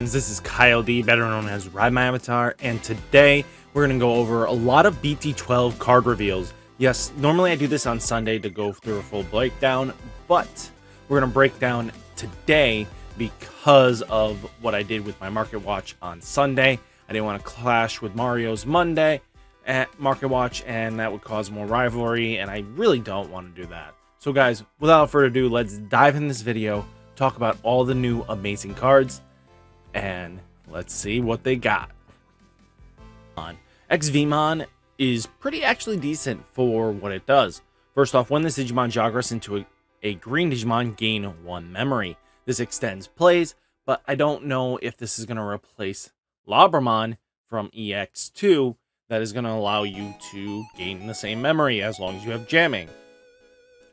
Games. This is Kyle D, better known as RideMyAvatar, and today we're going to go over a lot of BT-12 card reveals. Yes, normally I do this on Sunday to go through a full breakdown, but we're going to break down today because of what I did with my Market Watch on Sunday. I didn't want to clash with Mario's Monday at Market Watch, and that would cause more rivalry, and I really don't want to do that. So guys, without further ado, let's dive in this video, talk about all the new amazing cards, and let's see what they got. XVmon is pretty actually decent for what it does. First off, when this Digimon joggers into a green Digimon, gain 1 memory. This extends plays, but I don't know if this is going to replace Labramon from EX2 that is going to allow you to gain the same memory as long as you have jamming.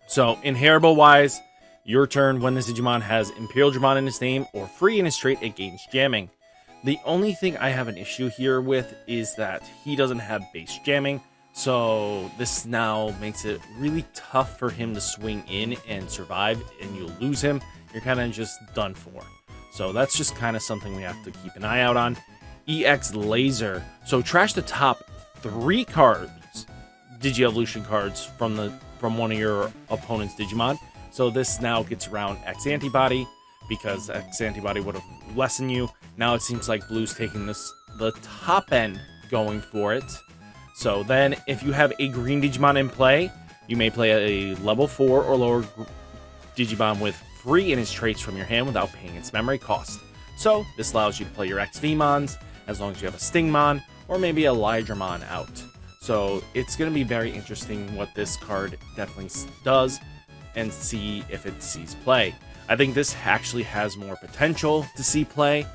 So, inheritable wise, your turn when this Digimon has Imperialdramon in its name or free in its trait, it gains jamming. The only thing I have an issue here with is that he doesn't have base jamming, so this now makes it really tough for him to swing in and survive, and you lose him, you're kind of just done for. So that's just kind of something we have to keep an eye out on. EX Laser. So trash the top 3 cards, Digi-Evolution cards from one of your opponent's Digimon. So this now gets around X Antibody, because X Antibody would have lessened you. Now it seems like Blue's taking the top end going for it. So then if you have a green Digimon in play, you may play a level 4 or lower Digimon with free in its traits from your hand without paying its memory cost. So this allows you to play your XVmons as long as you have a Stingmon or maybe a RideMyAvatar out. So it's going to be very interesting what this card definitely does and see if it sees play. I think this actually has more potential to see play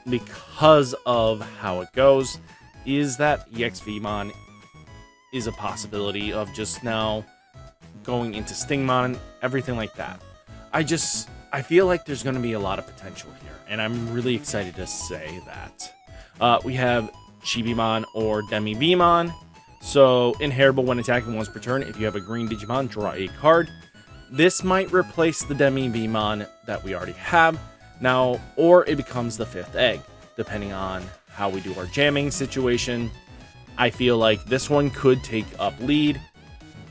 because of how it goes, is that EXVmon is a possibility of just now going into Stingmon, everything like that. I feel like there's going to be a lot of potential here, and I'm really excited to say that. We have Chibimon or Demivimon. So, inheritable when attacking once per turn. If you have a green Digimon, draw a card. This might replace the Demivimon that we already have now, or it becomes the 5th egg, depending on how we do our jamming situation. I feel like this one could take up lead,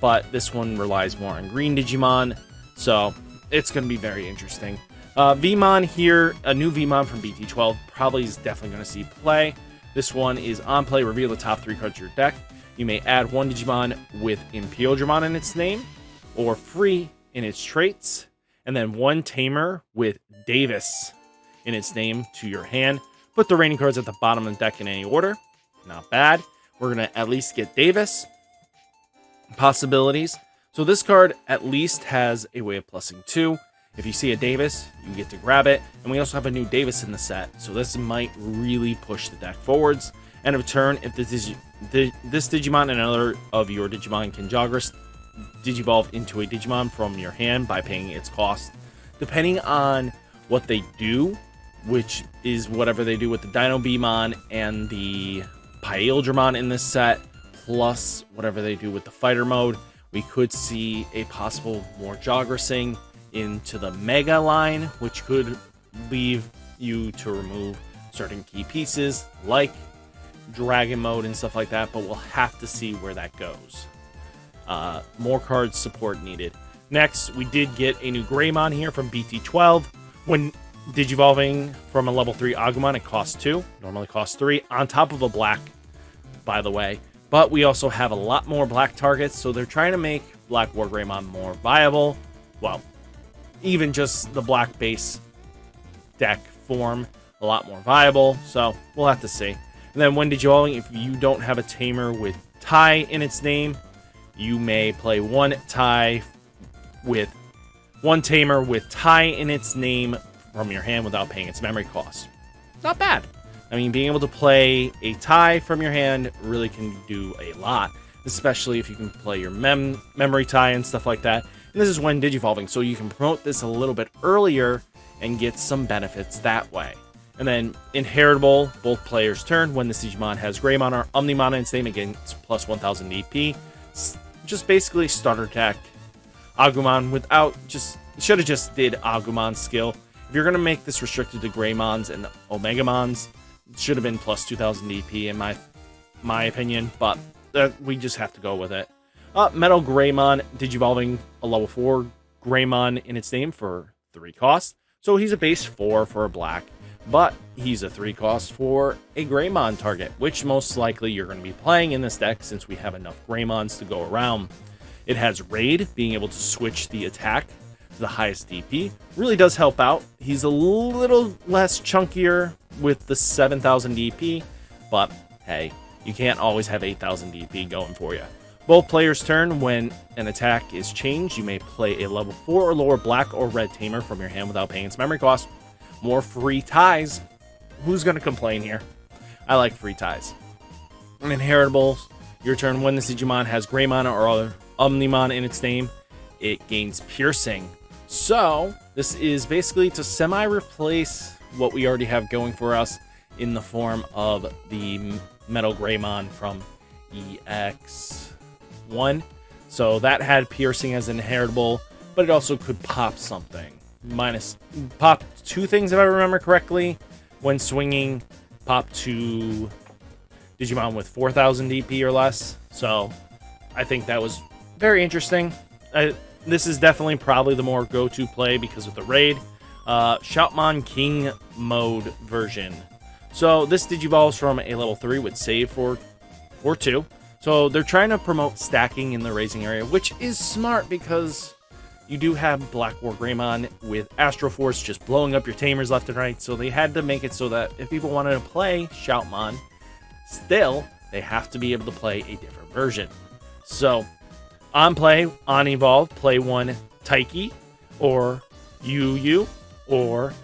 but this one relies more on green Digimon, so it's going to be very interesting. Vmon here, a new Vmon from BT-12, probably is definitely going to see play. This one is on play, reveal the top 3 cards of your deck. You may add 1 Digimon with Imperialdramon in its name, or free in its traits, and then 1 Tamer with Davis in its name to your hand. Put the remaining cards at the bottom of the deck in any order. Not bad. We're going to at least get Davis. Possibilities. So this card at least has a way of plussing 2. If you see a Davis, you get to grab it. And we also have a new Davis in the set, so this might really push the deck forwards. End of turn, if this Digimon and another of your Digimon can Joggers Digivolve into a Digimon from your hand by paying its cost. Depending on what they do, which is whatever they do with the Dino Beamon and the Imperialdramon in this set, plus whatever they do with the fighter mode, we could see a possible more Joggersing into the Mega line, which could leave you to remove certain key pieces like Dragon mode and stuff like that, but we'll have to see where that goes. More card support needed. Next, we did get a new Greymon here from BT-12. When Digivolving from a level 3 Agumon, it costs 2. Normally costs 3, on top of a black, by the way. But we also have a lot more black targets, so they're trying to make Black War Greymon more viable. Well, even just the black base deck form, a lot more viable, so we'll have to see. And then when Digivolving, if you don't have a Tamer with Tai in its name, you may play 1 Tamer with Tai in its name from your hand without paying its memory cost. Not bad. I mean, being able to play a Tai from your hand really can do a lot, especially if you can play your memory Tai and stuff like that. And this is when Digivolving, so you can promote this a little bit earlier and get some benefits that way. And then inheritable, both players' turn. When this Digimon has Greymon or Omnimon in its name, against plus 1000 DP. Just basically starter deck Agumon without should have just did Agumon's skill. If If you're going to make this restricted to Greymons and Omegamons, it should have been plus 2000 DP in my opinion, but we just have to go with it. Metal Greymon, Digivolving a level 4 Greymon in its name for 3 cost. So he's a base 4 for a black, but he's a 3 cost for a Greymon target, which most likely you're going to be playing in this deck since we have enough Greymons to go around. It has Raid, being able to switch the attack to the highest DP. Really does help out. He's a little less chunkier with the 7000 DP, but hey, you can't always have 8000 DP going for you. Both players' turn, when an attack is changed, you may play a level 4 or lower black or red tamer from your hand without paying its memory cost. More free ties. Who's going to complain here? I like free ties. Inheritables. Your turn, when this Digimon has Greymon or other Omnimon in its name, it gains Piercing. So, this is basically to semi-replace what we already have going for us in the form of the Metal Greymon from EX1. So that had Piercing as an inheritable, but it also could pop something. Pop 2 things if I remember correctly. When swinging, pop 2 Digimon with 4000 DP or less. So I think that was very interesting. This is definitely probably the more go-to play because of the raid. Shoutmon King mode version. So this Digivolves from a level 3 with save for 2. So they're trying to promote stacking in the raising area, which is smart because you do have Black War Greymon with Astro Force just blowing up your tamers left and right. So they had to make it so that if people wanted to play Shoutmon, still they have to be able to play a different version. So on Evolve, play 1 Taiki or Yu or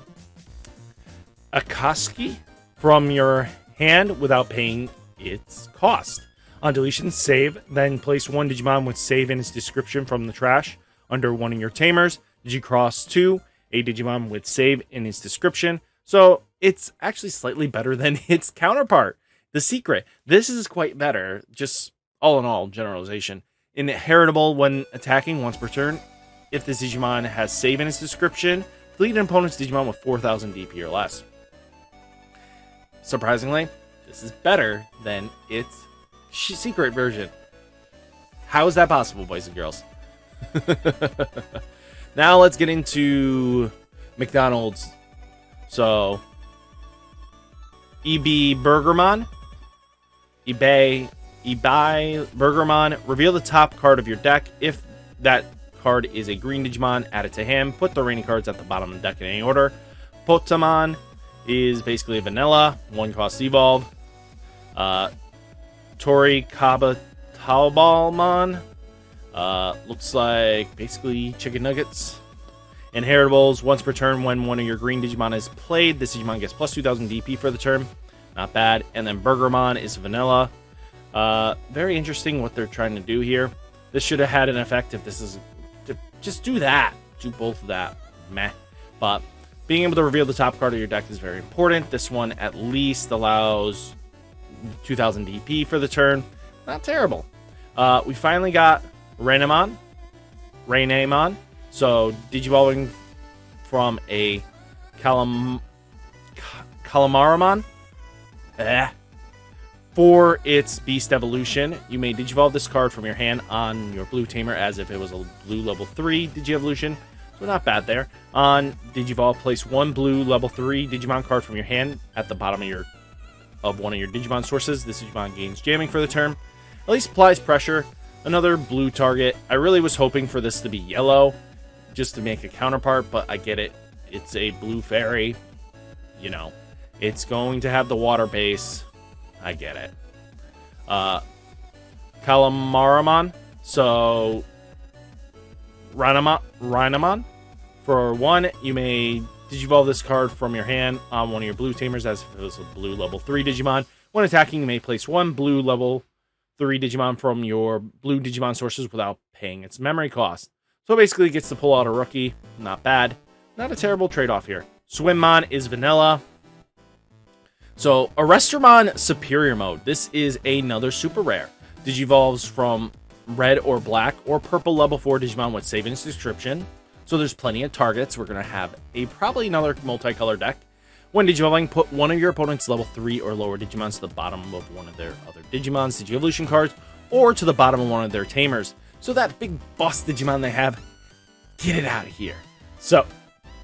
Akaski from your hand without paying its cost. On deletion, save, then place 1 Digimon with save in its description from the trash under one of your tamers. Digicross 2, a Digimon with save in its description. So it's actually slightly better than its counterpart, the Secret. This is quite better, just all in all, generalization. Inheritable when attacking once per turn. If this Digimon has save in its description, delete an opponent's Digimon with 4000 DP or less. Surprisingly, this is better than its secret version. How is that possible, boys and girls? Now let's get into McDonald's. So, EB Burgermon, eBay Burgermon. Reveal the top card of your deck. If that card is a green Digimon, add it to hand. Put the remaining cards at the bottom of the deck in any order. Potamon is basically a vanilla, 1 cost evolve. Tori Kaba Talbalmon. Looks like basically chicken nuggets. Inheritables, once per turn when one of your green Digimon is played, this Digimon gets plus 2000 DP for the turn. Not bad. And then Burgermon is vanilla. Very interesting what they're trying to do here. This should have had an effect if this is... Just do that. Do both of that. Meh. But being able to reveal the top card of your deck is very important. This one at least allows 2000 DP for the turn. Not terrible. We finally got Rainamon. So Digivolving from a Calamaramon. For its Beast Evolution, you may Digivolve this card from your hand on your blue tamer as if it was a blue level 3 Digi-Evolution. So not bad there. On Digivolve, place 1 blue level 3 Digimon card from your hand at the bottom of one of your Digimon sources. This Digimon gains jamming for the turn. At least applies pressure. Another blue target. I really was hoping for this to be yellow, just to make a counterpart, but I get it. It's a blue fairy. You know, it's going to have the water base. I get it. Calamaramon. So, Rainamon. For 1, you may Digivolve this card from your hand on one of your blue tamers as if it was a blue level 3 Digimon. When attacking, you may place 1 blue level 3 Digimon from your blue Digimon sources without paying its memory cost. So basically it gets to pull out a rookie. Not bad. Not a terrible trade-off here. Swimmon is vanilla. So, Arrestormon Superior Mode. This is another super rare. Digivolves from red or black or purple level 4 Digimon with save in its description. So there's plenty of targets. We're going to have probably another multicolor deck. When Digivolving, put one of your opponent's level 3 or lower Digimons to the bottom of one of their other Digimon's Digievolution cards, or to the bottom of one of their Tamers. So that big boss Digimon they have, get it out of here. So,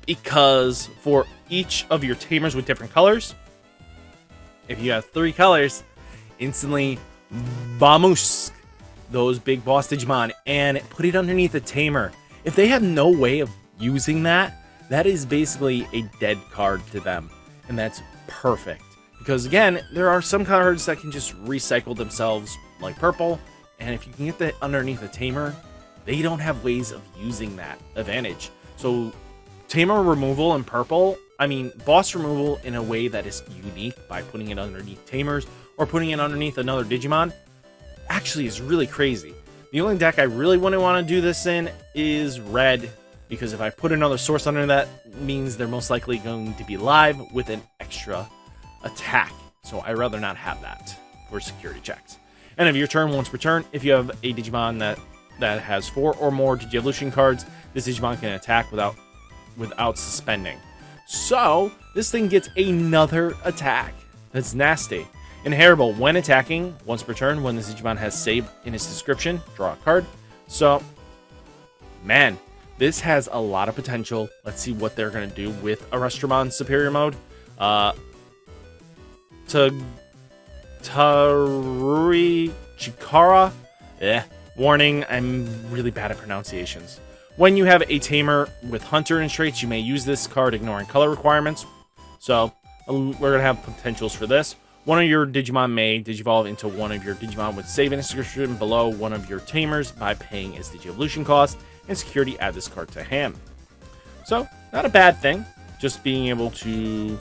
because for each of your Tamers with different colors, if you have 3 colors, instantly Vamos those big boss Digimon and put it underneath a Tamer. If they have no way of using that, that is basically a dead card to them. And that's perfect. Because again, there are some cards that can just recycle themselves, like purple. And if you can get that underneath a Tamer, they don't have ways of using that advantage. So Tamer removal in purple, I mean, boss removal in a way that is unique by putting it underneath Tamers or putting it underneath another Digimon, actually is really crazy. The only deck I really wouldn't want to do this in is red, because if I put another source under that, means they're most likely going to be live with an extra attack. So I'd rather not have that for security checks. End of your turn, once per turn, if you have a Digimon that has 4 or more Digievolution cards, this Digimon can attack without suspending. So this thing gets another attack. That's nasty. Inheritable, when attacking, once per turn, when this Digimon has save in its description, draw a card. So, man, this has a lot of potential. Let's see what they're going to do with Imperialdramon Superior Mode. Tarui Chikara. Warning, I'm really bad at pronunciations. When you have a Tamer with Hunter and traits, you may use this card ignoring color requirements. So, we're going to have potentials for this. One of your Digimon may Digivolve into one of your Digimon with save and description below one of your Tamers by paying its Digievolution cost, and security add this card to hand. So, not a bad thing. Just being able to,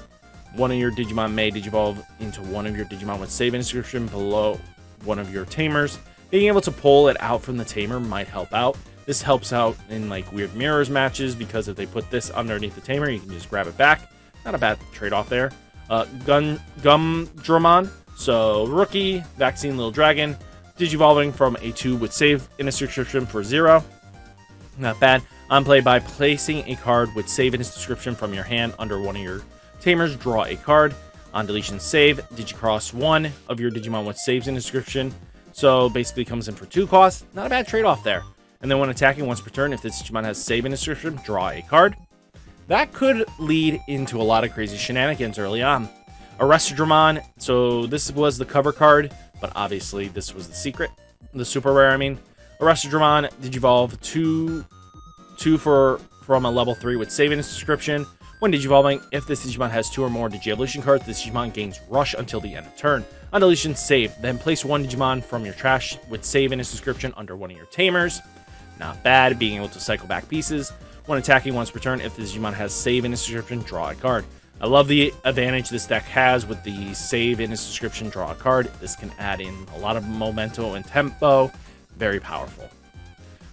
one of your Digimon may Digivolve into one of your Digimon with save and description below one of your Tamers. Being able to pull it out from the Tamer might help out. This helps out in like weird mirrors matches, because if they put this underneath the Tamer, you can just grab it back. Not a bad trade-off there. Gumdramon, so rookie, vaccine little dragon, Digivolving from a 2 with save in its description for 0. Not bad. On play, by placing a card with save in its description from your hand under one of your Tamers, draw a card. On deletion save, Digicross one of your Digimon with saves in description. So basically comes in for 2 costs. Not a bad trade-off there. And then when attacking once per turn, if this Digimon has save in description, draw a card. That could lead into a lot of crazy shenanigans early on. Imperialdramon, so this was the cover card, but obviously this was the secret. The super rare, I mean. Imperialdramon, Digivolve 2 from a level 3 with save in its description. When Digivolving, if this Digimon has 2 or more Digievolution cards, this Digimon gains Rush until the end of turn. On deletion, save. Then place one Digimon from your trash with save in its description under one of your Tamers. Not bad, being able to cycle back pieces. When attacking once per turn, if this Digimon has save in its description, draw a card. I love the advantage this deck has with the save in its description, draw a card. This can add in a lot of momentum and tempo. Very powerful.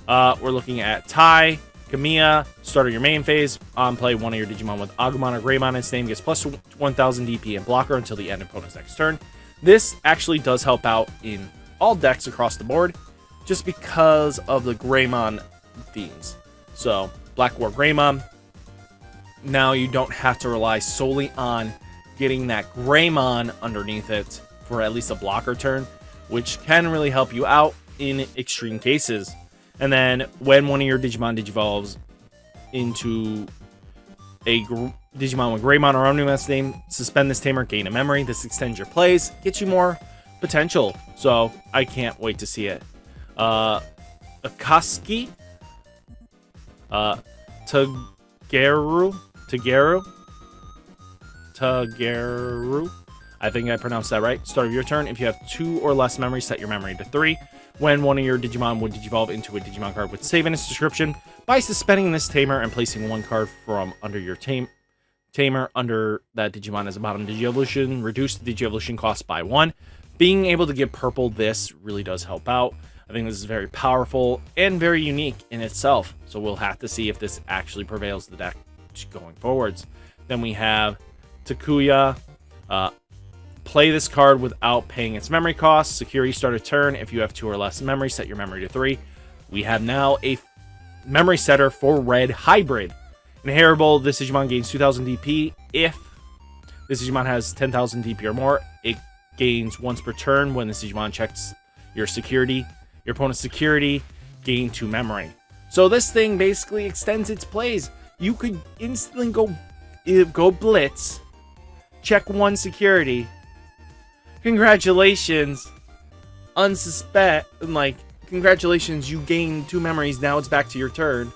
We're looking at Tai, Kamiya, start of your main phase. On play, one of your Digimon with Agumon or Greymon in its name gets plus 1000 DP and blocker until the end of opponent's next turn. This actually does help out in all decks across the board, just because of the Greymon themes. So, Black War Greymon. Now you don't have to rely solely on getting that Greymon underneath it for at least a blocker turn, which can really help you out in extreme cases. And then when one of your Digimon Digivolves into a Digimon with Greymon or Omniman's name, suspend this Tamer, gain a memory. This extends your plays, gets you more potential. So I can't wait to see it. Akaski, Tageru. I think I pronounced that right. Start of your turn. If you have 2 or less memories, set your memory to 3. When one of your Digimon would Digivolve into a Digimon card with save in its description, by suspending this Tamer and placing one card from under your Tamer under that Digimon as a bottom Digievolution, reduce the Digievolution cost by 1. Being able to give purple this really does help out. I think this is very powerful and very unique in itself. So we'll have to see if this actually prevails the deck going forwards. Then we have Takuya. Play this card without paying its memory cost. Security, start a turn. If you have 2 or less memory, set your memory to 3. We have now a memory setter for red hybrid. Inheritable, this Digimon gains 2000 DP. If this Digimon has 10,000 DP or more, it gains once per turn when this Digimon checks your security. Your opponent's security, gain 2 memory. So this thing basically extends its plays. You could instantly go blitz, check 1 security. Congratulations, congratulations, you gained 2 memories. Now it's back to your turn.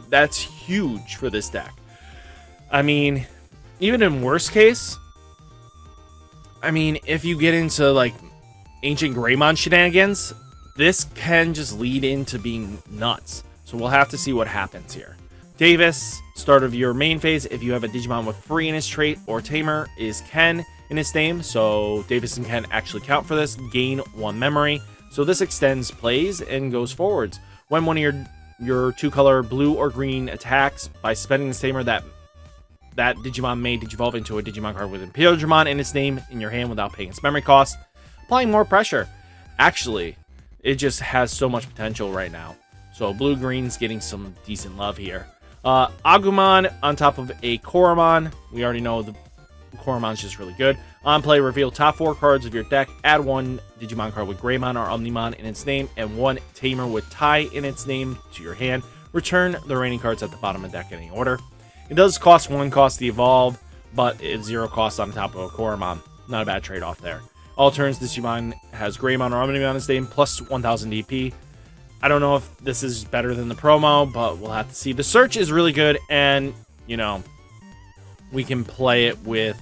That's huge for this deck. I mean, even in worst case, if you get into like Ancient Greymon shenanigans, this can just lead into being nuts. So we'll have to see what happens here. Davis, start of your main phase. If you have a Digimon with free in his trait or tamer, is Ken in his name. So Davis and Ken actually count for this. Gain 1 memory. So this extends plays and goes forwards. When one of your 2-color blue or green attacks by spending the tamer, that Digimon may digivolve into a Digimon card with Imperialdramon in its name in your hand without paying its memory cost, applying more pressure. Actually, it just has so much potential right now. So blue-green's getting some decent love here. Agumon on top of a Koromon. We already know the Koromon's just really good. On play, reveal top 4 cards of your deck. Add 1 Digimon card with Greymon or Omnimon in its name and 1 Tamer with Tai in its name to your hand. Return the remaining cards at the bottom of the deck in any order. It does cost 1 cost to evolve, but it's 0 cost on top of a Koromon. Not a bad trade-off there. All turns, this Digimon has Greymon or Omnimon in its name, plus 1000 DP. I don't know if this is better than the promo, but we'll have to see. The search is really good, and, we can play it with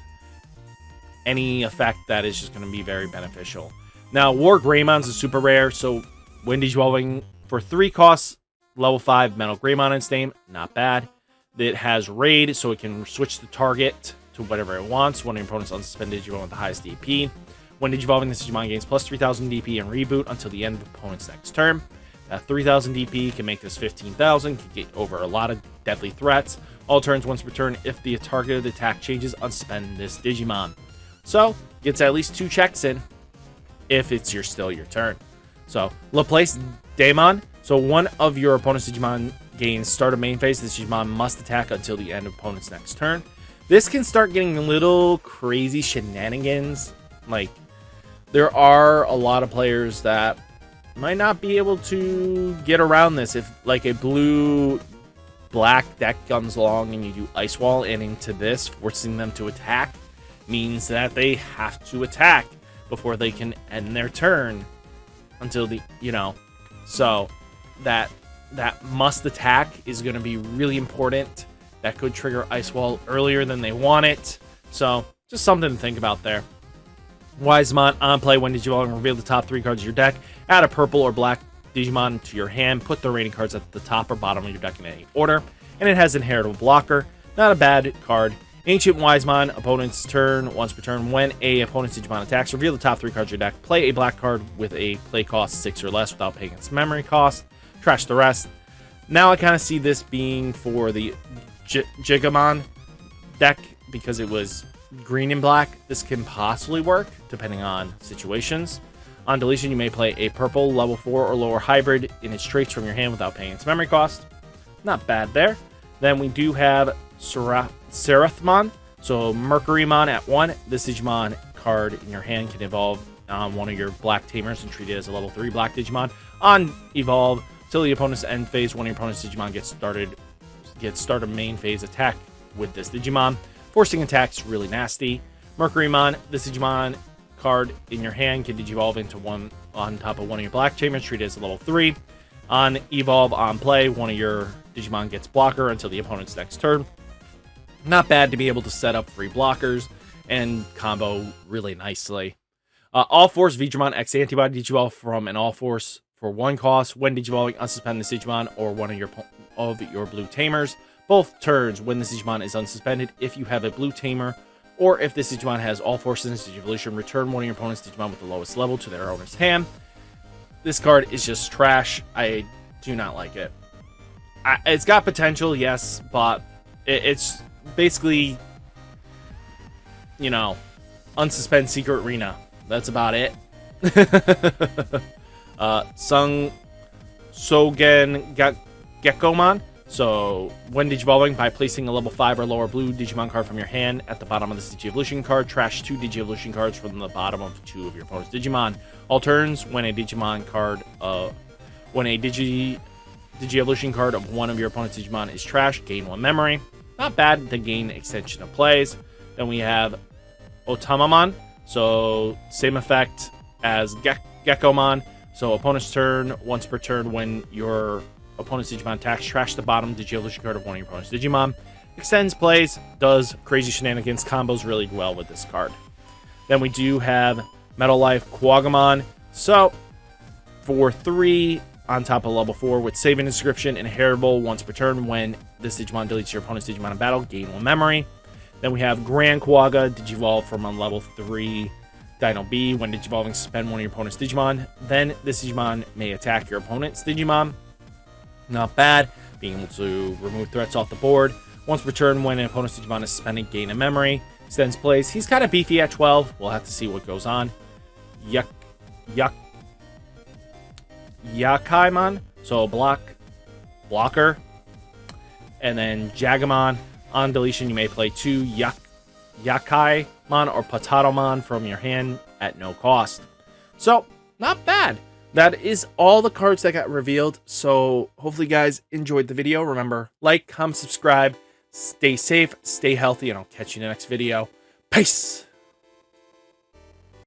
any effect that is just going to be very beneficial. Now, War Greymon's is super rare, so when digivolving for 3 costs, level 5 Metal Greymon in its name, not bad. It has Raid, so it can switch the target to whatever it wants. One of your opponent's unsuspended Digimon with the highest DP. When digivolving, this Digimon gains plus 3000 DP and reboot until the end of the opponent's next turn. That 3000 DP can make this 15,000, can get over a lot of deadly threats. All turns once per turn. If the targeted attack changes, unsuspend this Digimon. So, gets at least 2 checks in if it's still your turn. So, Laplace Daemon. So, one of your opponent's Digimon gains start of main phase. This Digimon must attack until the end of opponent's next turn. This can start getting a little crazy shenanigans. Like, there are a lot of players that might not be able to get around this. If, like, a blue-black deck comes along and you do Ice Wall and into this, forcing them to attack, means that they have to attack before they can end their turn until so that must attack is going to be really important. That could trigger Ice Wall earlier than they want it. So just something to think about there. Wisemon on play, when Digimon reveal the top 3 cards of your deck. Add a purple or black Digimon to your hand. Put the remaining cards at the top or bottom of your deck in any order. And it has Inheritable Blocker. Not a bad card. Ancient Wisemon, opponent's turn, once per turn. When a opponent's Digimon attacks, reveal the top 3 cards of your deck. Play a black card with a play cost 6 or less without paying its memory cost. Trash the rest. Now I kind of see this being for the Gigamon deck because it was green and black. This can possibly work depending on situations. On deletion, you may play a purple level 4 or lower hybrid in its traits from your hand without paying its memory cost. Not bad there. Then we do have Serathmon. So Mercurymon at 1. This Digimon card in your hand can evolve on one of your black tamers and treat it as a level 3 black Digimon. On evolve, till the opponent's end phase, one of your opponent's Digimon gets started main phase attack with this Digimon. Forcing attacks really nasty. Mercurymon, this Digimon card in your hand can digivolve into one on top of one of your black tamers, treat it as a level 3. On evolve, on play, one of your Digimon gets blocker until the opponent's next turn. Not bad to be able to set up free blockers and combo really nicely. All Force Vidramon X Antibody digivolve from an All Force for 1 cost. When digivolving, unsuspend this Digimon or one of your blue tamers. Both turns when this Digimon is unsuspended. If you have a blue tamer, or if this Digimon has All Force in its Digivolution, return one of your opponent's Digimon with the lowest level to their owner's hand. This card is just trash. I do not like it. It's got potential, yes, but it's basically, unsuspend Secret Arena. That's about it. Sung Sogen Gekomon. So when Digivolving, by placing a level 5 or lower blue Digimon card from your hand at the bottom of this Digi-Evolution card, trash 2 Digi-Evolution cards from the bottom of 2 of your opponent's Digimon. All turns, when a Digimon card, when a Digi-Evolution card of one of your opponent's Digimon is trashed, gain 1 memory. Not bad, the gain extension of plays. Then we have Otamamon. So same effect as Gekomon. So opponent's turn, once per turn, when your opponent's Digimon attacks, trash the bottom Digi-Evolution card of one of your opponent's Digimon. Extends plays, does crazy shenanigans, combos really well with this card. Then we do have Metal Life Quagamon. So for 3 on top of level 4 with Saving Inscription, inheritable once per turn. When this Digimon deletes your opponent's Digimon in battle, gain 1 memory. Then we have Grand Quagga, Digivolve from on level 3 Dino B. When Digivolving, suspend one of your opponent's Digimon. Then this Digimon may attack your opponent's Digimon. Not bad. Being able to remove threats off the board. Once per turn, when an opponent's Digimon is suspended, gain a memory. Extends plays. He's kind of beefy at 12. We'll have to see what goes on. Yakaimon. So blocker. And then Jagamon. On deletion, you may play 2 Yakaimon or Patatomon from your hand at no cost. So, not bad. That is all the cards that got revealed. So, hopefully you guys enjoyed the video. Remember, like, comment, subscribe, stay safe, stay healthy, and I'll catch you in the next video. Peace!